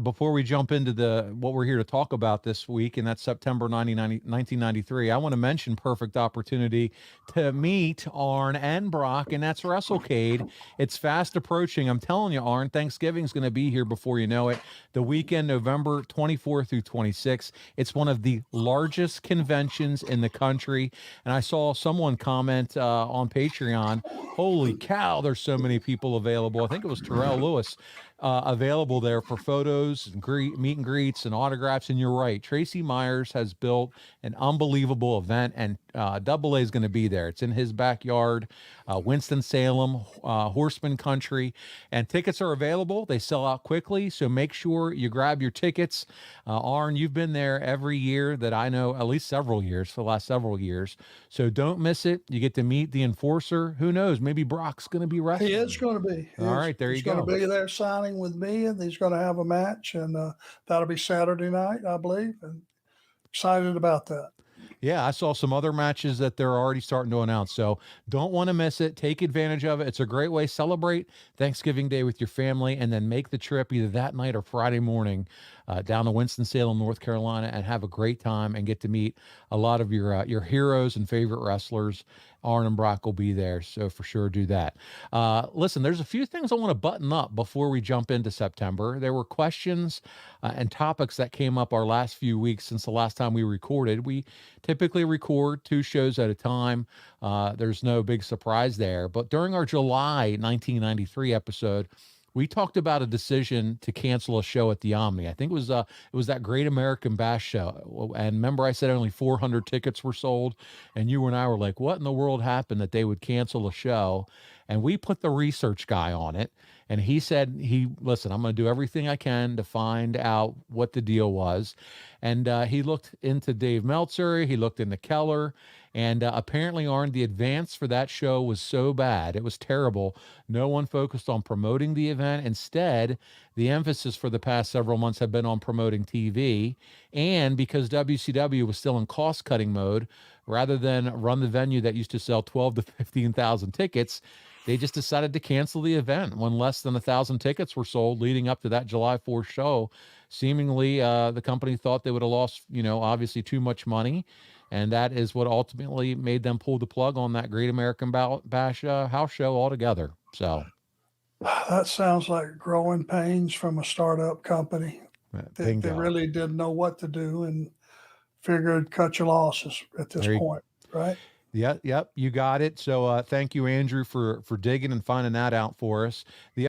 Before we jump into what we're here to talk about this week, and that's September 1993, I want to mention perfect opportunity to meet Arn and Brock, and that's WrestleCade. It's fast approaching. I'm telling you, Arn, Thanksgiving's going to be here before you know it. The weekend, November 24th through 26th. It's one of the largest conventions in the country, and I saw someone comment on Patreon, holy cow, there's so many people available. I think it was Terrell Lewis. Available there for photos and meet and greets and autographs. And you're right, Tracy Myers has built an unbelievable event, and Double A is going to be there. It's in his backyard, Winston-Salem, Horseman Country, and tickets are available. They sell out quickly, so make sure you grab your tickets. Arn, you've been there every year that I know, at least several years, for the last several years. So don't miss it. You get to meet the enforcer. Who knows? Maybe Brock's going to be wrestling. He is going to be. All right, there you go. He's going to be there signing with me, and he's going to have a match, and that'll be Saturday night, I believe, and excited about that. Yeah, I saw some other matches that they're already starting to announce, so don't want to miss it. Take advantage of it. It's a great way to celebrate Thanksgiving Day with your family, and then make the trip either that night or Friday morning down to Winston-Salem, North Carolina, and have a great time and get to meet a lot of your heroes and favorite wrestlers. Arn and Brock will be there, so for sure do that. Listen, there's a few things I want to button up before we jump into September. There were questions and topics that came up our last few weeks since the last time we recorded. We typically record 2 shows at a time. There's no big surprise there. But during our July 1993 episode, we talked about a decision to cancel a show at the Omni. I think it was that Great American Bash show. And remember, I said only 400 tickets were sold, and you and I were like, what in the world happened that they would cancel a show? And we put the research guy on it, and he said, listen, I'm going to do everything I can to find out what the deal was. And he looked into Dave Meltzer, he looked into Keller, and apparently, Arn, the advance for that show was so bad. It was terrible. No one focused on promoting the event. Instead, the emphasis for the past several months had been on promoting TV. And because WCW was still in cost-cutting mode, rather than run the venue that used to sell 12 to 15,000 tickets, they just decided to cancel the event when less than 1,000 tickets were sold leading up to that July 4th show. Seemingly, the company thought they would have lost, obviously too much money. And that is what ultimately made them pull the plug on that Great American Bash house show altogether. So that sounds like growing pains from a startup company. They really didn't know what to do and figured cut your losses at this point, right? Yep, you got it. So thank you, Andrew, for digging and finding that out for us. The